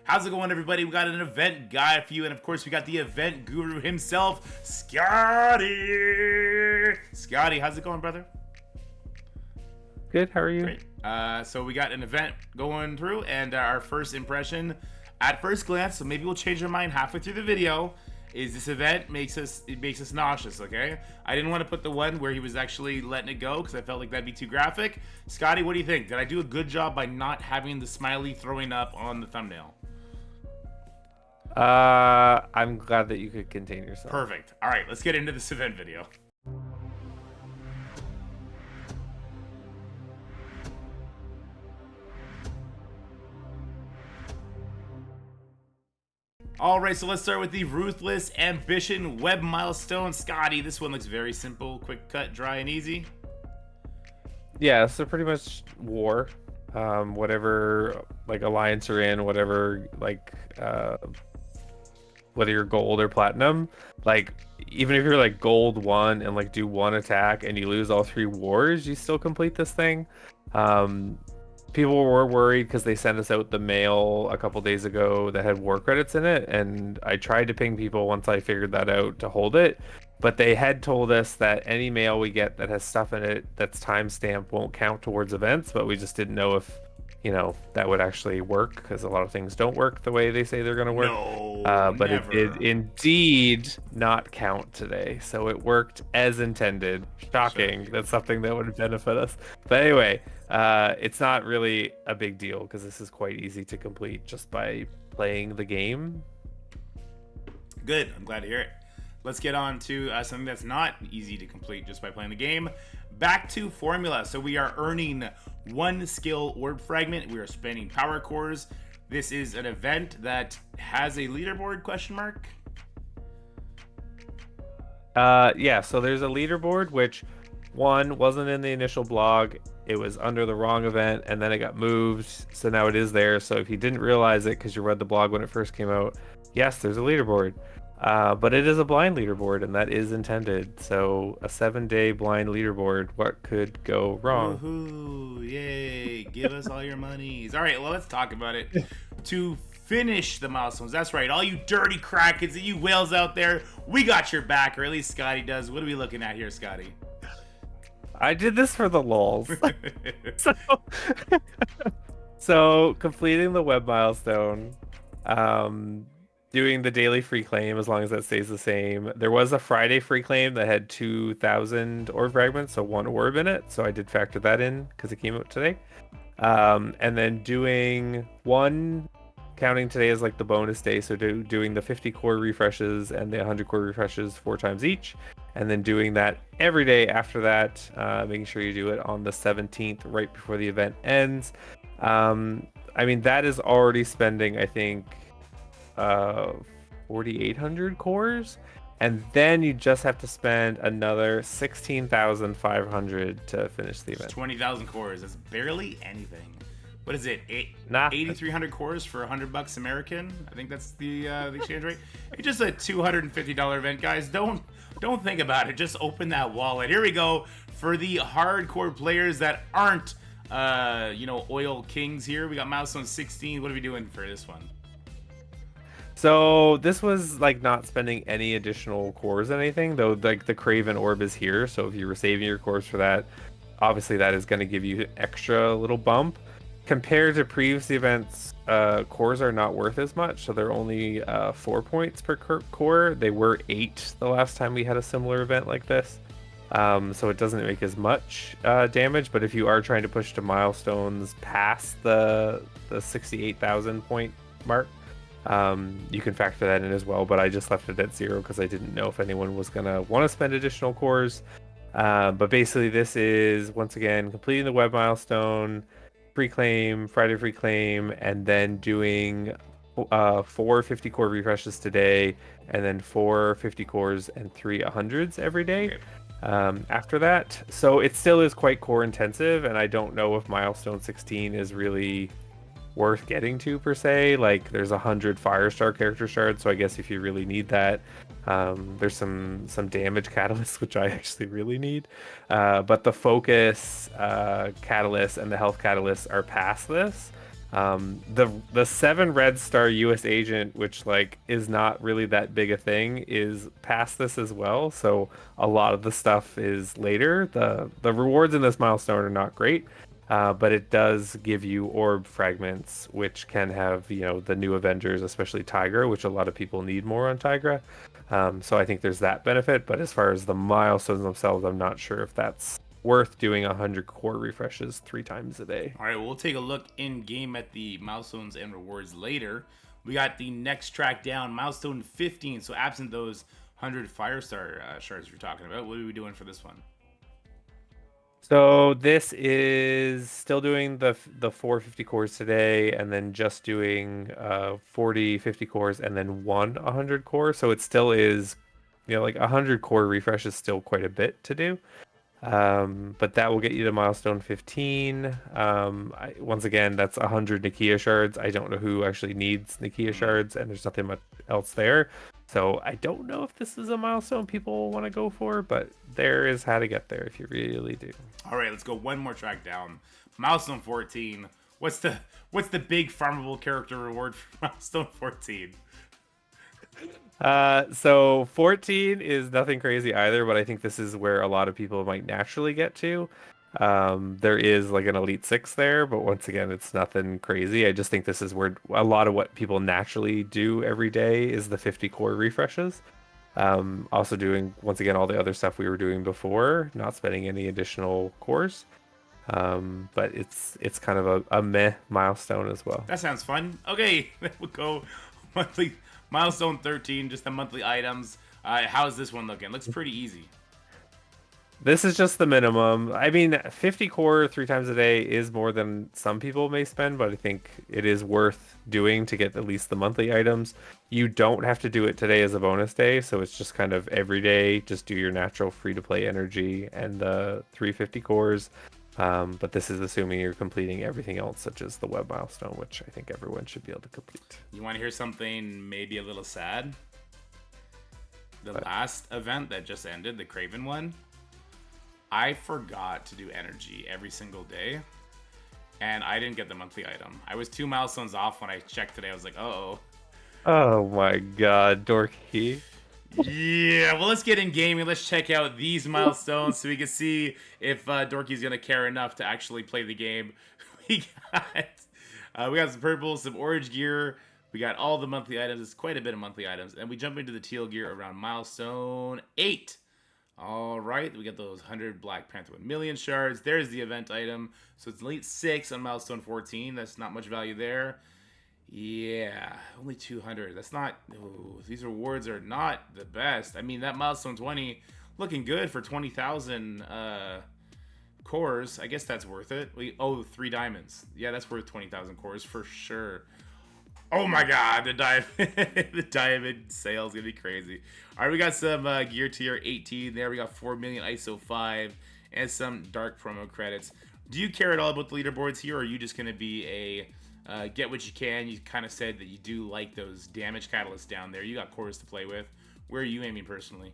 How's it going, everybody? We got an event guide for you, and of course, we got the event guru himself, Scotty. Scotty, how's it going, brother? Good. How are you? Great. So we got an event going through, and our first impression, at first glance, so maybe we'll change our mind halfway through the video, is this event makes us nauseous. Okay, I didn't want to put the one where he was actually letting it go because I felt like that'd be too graphic. Scotty, what do you think? Did I do a good job by not having the smiley throwing up on the thumbnail? I'm glad that you could contain yourself. Perfect. All right, let's get into this event video. Alright, so let's start with the Ruthless Ambition Web Milestone. Scotty, this one looks very simple, quick cut, dry, and easy. Yeah, so pretty much war. Whatever like alliance you're in, whatever like whether you're gold or platinum, like even if you're like gold 1 and like do one attack and you lose all 3 wars, you still complete this thing. People were worried because they sent us out the mail a couple days ago that had war credits in it, and I tried to ping people once I figured that out to hold it, but they had told us that any mail we get that has stuff in it that's timestamped won't count towards events, but we just didn't know if, you know, that would actually work because a lot of things don't work the way they say they're going to work. No, but never. it did indeed not count today, so it worked as intended. Shocking. That's something that would benefit us. But anyway, it's not really a big deal because this is quite easy to complete just by playing the game. Good. I'm glad to hear it. Let's get on to something that's not easy to complete just by playing the game. Back to formula. So we are earning 1 skill orb fragment. We are spending power cores. This is an event that has a leaderboard question mark. Yeah, so there's a leaderboard, which one wasn't in the initial blog. It was under the wrong event, and then it got moved, so now it is there. So if you didn't realize it because you read the blog when it first came out, yes, there's a leaderboard. But it is a blind leaderboard, and that is intended. So a 7-day blind leaderboard. What could go wrong? Woohoo! Yay! Give us all your monies. All right, well, let's talk about it. To finish the milestones, that's right. All you dirty Krakens and you whales out there, we got your back, or at least Scotty does. What are we looking at here, Scotty? I did this for the lulz. So completing the web milestone, doing the daily free claim as long as that stays the same. There was a Friday free claim that had 2,000 orb fragments, so 1 orb in it. So I did factor that in because it came out today. And then doing 1, counting today as like the bonus day. So doing the 50 core refreshes and the 100 core refreshes 4 times each. And then doing that every day after that, making sure you do it on the 17th, right before the event ends. I mean, that is already spending, I think, 4,800 cores, and then you just have to spend another 16,500 to finish the event. 20,000 cores. That's barely anything. What is it? 8,300 cores for $100 American. I think that's the exchange rate. It's just a $250 event, guys. Don't think about it. Just open that wallet. Here we go for the hardcore players that aren't oil kings. Here we got Milestone 16. What are we doing for this one? So this was like not spending any additional cores or anything, though. Like the Craven Orb is here, so if you were saving your cores for that, obviously that is going to give you an extra little bump. Compared to previous events, cores are not worth as much, so they're only 4 points per core. They were 8 the last time we had a similar event like this, so it doesn't make as much damage. But if you are trying to push to milestones past the 68,000 point mark, you can factor that in as well, but I just left it at 0 because I didn't know if anyone was gonna want to spend additional cores. But basically this is, once again, completing the web milestone, free claim, Friday free claim, and then doing 4 50 core refreshes today, and then 4 50 cores and 3 100s every day. Okay. After that, so it still is quite core intensive, and I don't know if milestone 16 is really worth getting to per se. Like there's 100 Firestar character shards, so I guess if you really need that, there's some damage catalysts, which I actually really need, but the focus catalysts and the health catalysts are past this. The 7 red star US agent, which like is not really that big a thing, is past this as well. So a lot of the stuff is later. The rewards in this milestone are not great, but it does give you orb fragments, which can have, the new Avengers, especially Tigra, which a lot of people need more on Tigra. So I think there's that benefit. But as far as the milestones themselves, I'm not sure if that's worth doing 100 core refreshes 3 times a day. All right, well, we'll take a look in game at the milestones and rewards later. We got the next track down, milestone 15. So absent those 100 Firestar shards you're talking about, what are we doing for this one? So this is still doing the 450 cores today, and then just doing 40 50 cores, and then 100 core. So it still is, like 100 core refresh is still quite a bit to do. But that will get you to milestone 15. Once again, that's 100 Nakia shards. I don't know who actually needs Nakia shards, and there's nothing much else there. So I don't know if this is a milestone people want to go for, but there is how to get there if you really do. All right, let's go one more track down. Milestone 14. What's the big farmable character reward for milestone 14? So 14 is nothing crazy either, but I think this is where a lot of people might naturally get to. There is like an Elite 6 there, but once again, it's nothing crazy. I just think this is where a lot of what people naturally do every day is the 50 core refreshes. Also doing, once again, all the other stuff we were doing before, not spending any additional cores. But it's kind of a meh milestone as well. That sounds fun. Okay, we'll go monthly milestone 13, just the monthly items. How's this one looking? Looks pretty easy. This is just the minimum. I mean, 50 core 3 times a day is more than some people may spend, but I think it is worth doing to get at least the monthly items. You don't have to do it today as a bonus day, so it's just kind of every day. Just do your natural free-to-play energy and the 350 cores. But this is assuming you're completing everything else, such as the web milestone, which I think everyone should be able to complete. You want to hear something maybe a little sad? The last event that just ended, the Craven one, I forgot to do energy every single day, and I didn't get the monthly item. I was 2 milestones off when I checked today. I was like, uh-oh. Oh my god, Dorky. Yeah, well, let's get in gaming. Let's check out these milestones so we can see if Dorky's going to care enough to actually play the game. We got some purple, some orange gear. We got all the monthly items. It's quite a bit of monthly items. And we jump into the teal gear around milestone 8. All right, we got those 100 Black Panther 1 million shards. There's the event item. So it's Elite 6 on milestone 14. That's not much value there. Yeah, only 200. That's not... Ooh, these rewards are not the best. I mean, that milestone 20 looking good for 20,000 cores. I guess that's worth it. 3 diamonds. Yeah, that's worth 20,000 cores for sure. Oh my god, the diamond sale is gonna be crazy. All right, we got some gear tier 18 there. We got 4 million ISO 5 and some dark promo credits. Do you care at all about the leaderboards here, or are you just gonna be a get what you can? You kind of said that you do like those damage catalysts down there. You got cores to play with. Where are you aiming personally?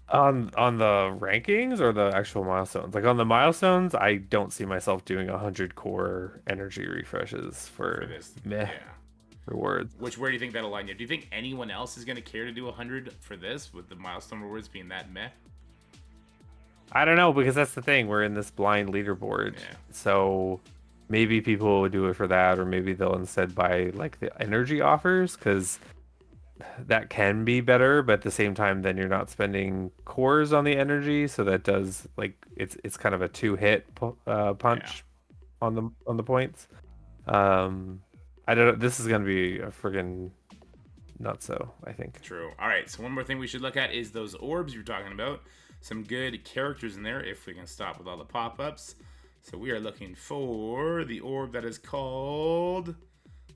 On the rankings or the actual milestones? Like on the milestones, I don't see myself doing 100 core energy refreshes for this. Meh rewards. Where do you think that'll line you? Do you think anyone else is going to care to do 100 for this, with the milestone rewards being that meh? I don't know, because that's the thing. We're in this blind leaderboard. Yeah. So maybe people will do it for that, or maybe they'll instead buy like the energy offers, because that can be better, but at the same time, then you're not spending cores on the energy, so that does like it's kind of a 2-hit punch on the points. I don't know. This is gonna be a friggin' nutso, I think. True. All right. So one more thing we should look at is those orbs you're talking about. Some good characters in there if we can stop with all the pop-ups. So we are looking for the orb that is called...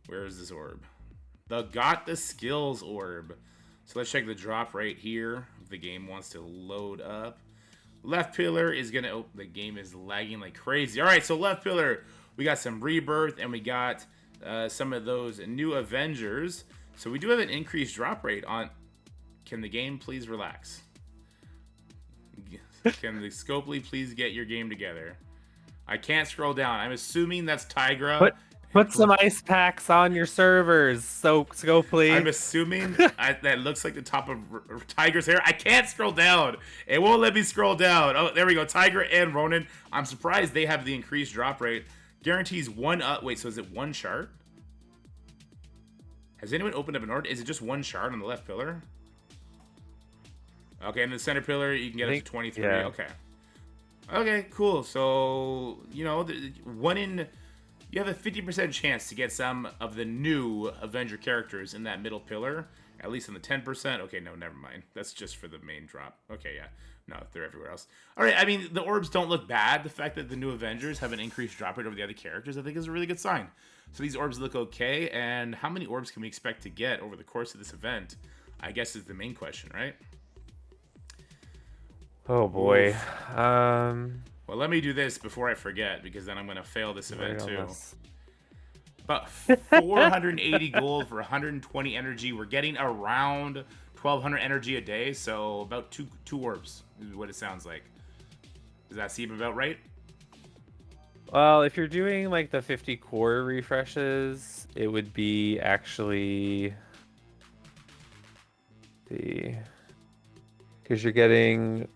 Where is this orb? The Got the Skills orb. So let's check the drop right here. If the game wants to load up. Left pillar is going to... Oh, the game is lagging like crazy. All right, so left pillar. We got some rebirth, and we got some of those new Avengers. So we do have an increased drop rate on... Can the game please relax? Can the Scopely please get your game together? I can't scroll down. I'm assuming that's Tigra. Put some ice packs on your servers, so I'm please. assuming that looks like the top of Tiger's hair. I can't scroll down. It won't let me scroll down. Oh, there we go. Tiger and Ronin. I'm surprised they have the increased drop rate. Guarantees one up. Wait, so is it one shard? Has anyone opened up an orb? Is it just one shard on the left pillar? Okay, and the center pillar, you can get up to 23. Yeah. Okay. Okay, cool. So, you know, you have a 50% chance to get some of the new Avenger characters in that middle pillar, at least on the 10%. Okay, no, never mind. That's just for the main drop. Okay, yeah. No, they're everywhere else. All right, I mean, the orbs don't look bad. The fact that the new Avengers have an increased drop rate over the other characters, I think, is a really good sign. So these orbs look okay, and how many orbs can we expect to get over the course of this event, I guess, is the main question, right? Oh, boy. Well, let me do this before I forget, because then I'm going to fail this event too. About 480 gold for 120 energy. We're getting around 1,200 energy a day, so about two orbs is what it sounds like. Does that seem about right? Well, if you're doing like the 50 core refreshes, it would be actually because you're getting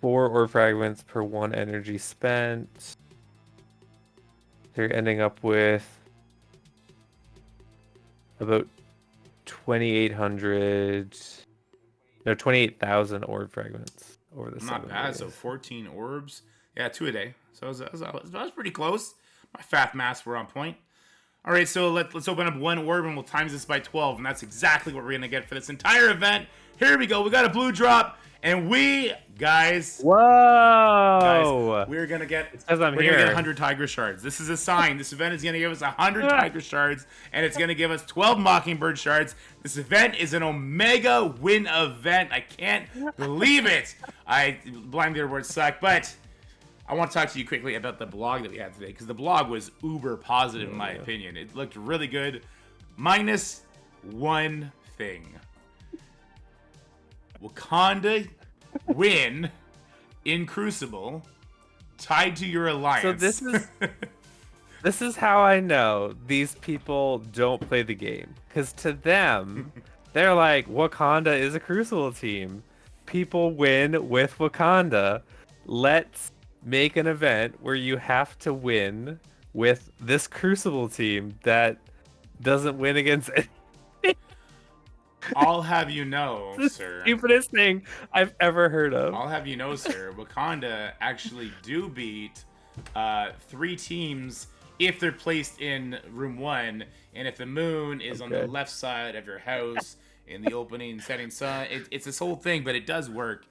4 orb fragments per 1 energy spent. You're ending up with about 28,000 orb fragments over the 7 Not bad. days. So 14 orbs. Yeah, 2 a day. So that was pretty close. My fat maths were on point. All right, so let's open up 1 orb and we'll times this by 12, and that's exactly what we're gonna get for this entire event. Here we go. We got a blue drop, and guys. Whoa! Guys, we're gonna get. It's 'cause I'm we're here. gonna get 100 Tiger Shards. This is a sign. This event is gonna give us 100 Tiger Shards, and it's gonna give us 12 Mockingbird Shards. This event is an Omega win event. I can't believe it. Blind Leaderboards suck, but I want to talk to you quickly about the blog that we had today, because the blog was uber positive in my opinion. It looked really good, minus one thing. Wakanda win in Crucible tied to your alliance. So this is how I know these people don't play the game, because to them they're like, Wakanda is a Crucible team. People win with Wakanda. Let's make an event where you have to win with this Crucible team that doesn't win against anything. I'll have you know, sir. Stupidest thing I've ever heard of. I'll have you know, sir. Wakanda actually do beat 3 teams if they're placed in room 1, and if the moon is on the left side of your house in the opening setting sun. It's this whole thing, but it does work.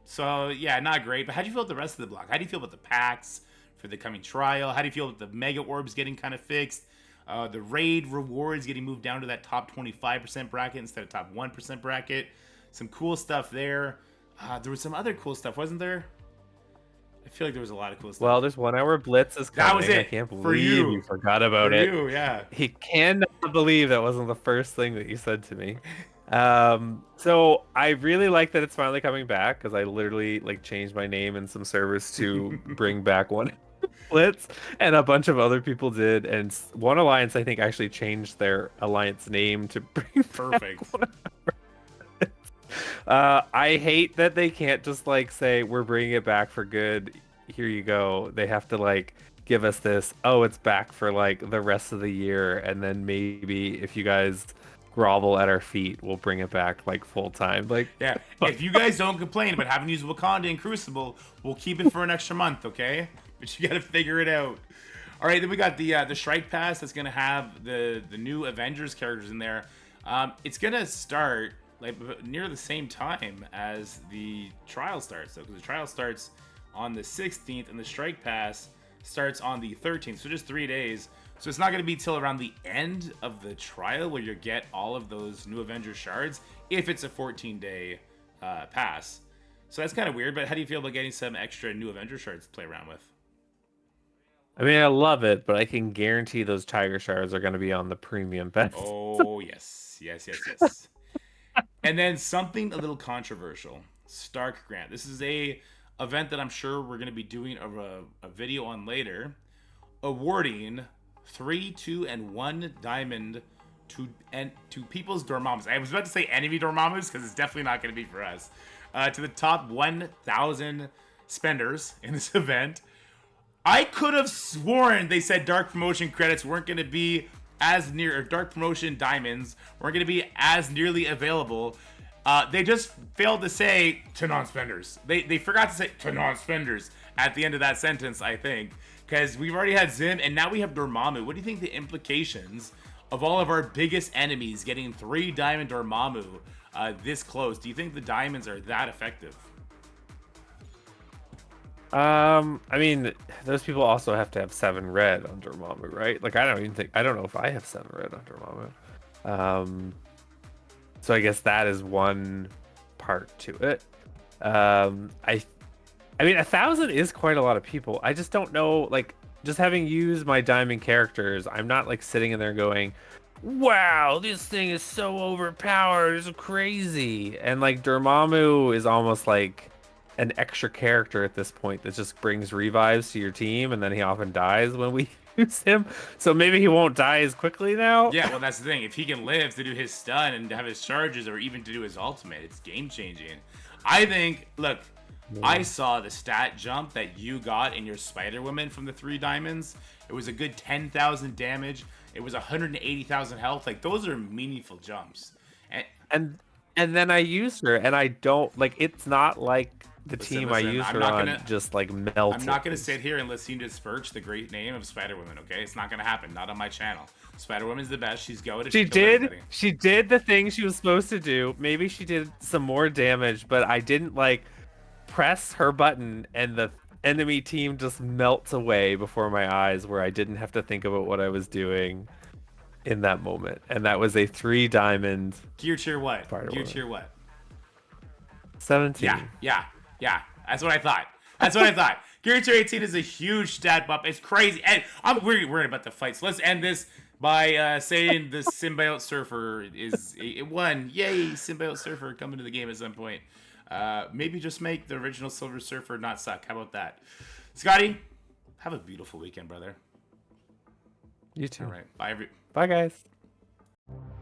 So yeah, not great. But how do you feel about the rest of the block? How do you feel about the packs for the coming trial? How do you feel about the mega orbs getting kind of fixed? The raid rewards getting moved down to that top 25% bracket instead of top 1% bracket. Some cool stuff there. There was some other cool stuff, wasn't there? I feel like there was a lot of cool stuff. Well, there's 1 hour blitz is coming. That was it. I can't believe you forgot about it. For you, yeah. He cannot believe that wasn't the first thing that you said to me. So I really like that it's finally coming back, because I literally changed my name in some servers to bring back 1 blitz, and a bunch of other people did, and one alliance I think actually changed their alliance name to bring perfect. I hate that they can't just say we're bringing it back for good. Here you go. They have to give us this. Oh, it's back for the rest of the year, and then maybe if you guys grovel at our feet, we'll bring it back full time. Yeah, if you guys don't complain about having to use Wakanda and Crucible, we'll keep it for an extra month, okay? But you gotta figure it out. All right, then we got the Strike Pass that's gonna have the new Avengers characters in there. It's gonna start near the same time as the trial starts, though, because the trial starts on the 16th and the Strike Pass starts on the 13th, so just 3 days. So it's not going to be till around the end of the trial where you get all of those new Avengers shards, if it's a 14-day pass. So that's kind of weird, but how do you feel about getting some extra new Avengers shards to play around with? I mean, I love it, but I can guarantee those Tiger Shards are going to be on the premium best. Oh, yes. And then something a little controversial. Stark Grant. This is a event that I'm sure we're going to be doing a video on later, awarding 3, 2, and 1 diamond to people's Dormammus. I was about to say enemy Dormammus because it's definitely not going to be for us. To the top 1,000 spenders in this event. I could have sworn they said Dark Promotion credits weren't going to be as near, or Dark Promotion diamonds weren't going to be as nearly available. They just failed to say to non-spenders. They forgot to say to non-spenders at the end of that sentence, I think, because we've already had Zim and now we have Dormammu. What do you think the implications of all of our biggest enemies getting 3 diamond Dormammu this close? Do you think the diamonds are that effective? I mean, those people also have to have 7 red on Dormammu, right? Like, I don't know if I have 7 red on Dormammu. So I guess that is one part to it. I mean, 1,000 is quite a lot of people. I just don't know, like, just having used my diamond characters, I'm not like sitting in there going, wow, this thing is so overpowered, it's crazy. And like Dormammu is almost like an extra character at this point that just brings revives to your team, and then he often dies when we use him. So maybe he won't die as quickly now. Yeah, well, that's the thing. If he can live to do his stun and to have his charges, or even to do his ultimate, it's game changing. I think. Look, I saw the stat jump that you got in your Spider Woman from the 3 diamonds. It was a good 10,000 damage. It was 180,000 health. Like, those are meaningful jumps. And then I used her, and I don't like. It's not like the team I used her on just like melted. I'm not gonna sit here and listen to Spurch the great name of Spider Woman. Okay, it's not gonna happen. Not on my channel. Spider Woman's the best. She's goated. She did the thing she was supposed to do. Maybe she did some more damage, but I didn't like press her button, and the enemy team just melts away before my eyes, where I didn't have to think about what I was doing in that moment. And that was a 3 diamond gear tier what? Gear tier what? 17. Yeah. That's what I thought. Gear tier 18 is a huge stat bump. It's crazy. And we're about to fight. So let's end this by saying the Symbiote Surfer it won. Yay, Symbiote Surfer coming to the game at some point. Maybe just make the original Silver Surfer not suck. How about that? Scotty, have a beautiful weekend, brother. You too. All right. Bye, Bye, guys.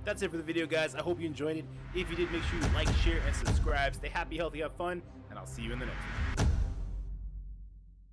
That's it for the video, guys. I hope you enjoyed it. If you did, make sure you like, share, and subscribe. Stay happy, healthy, have fun, and I'll see you in the next one.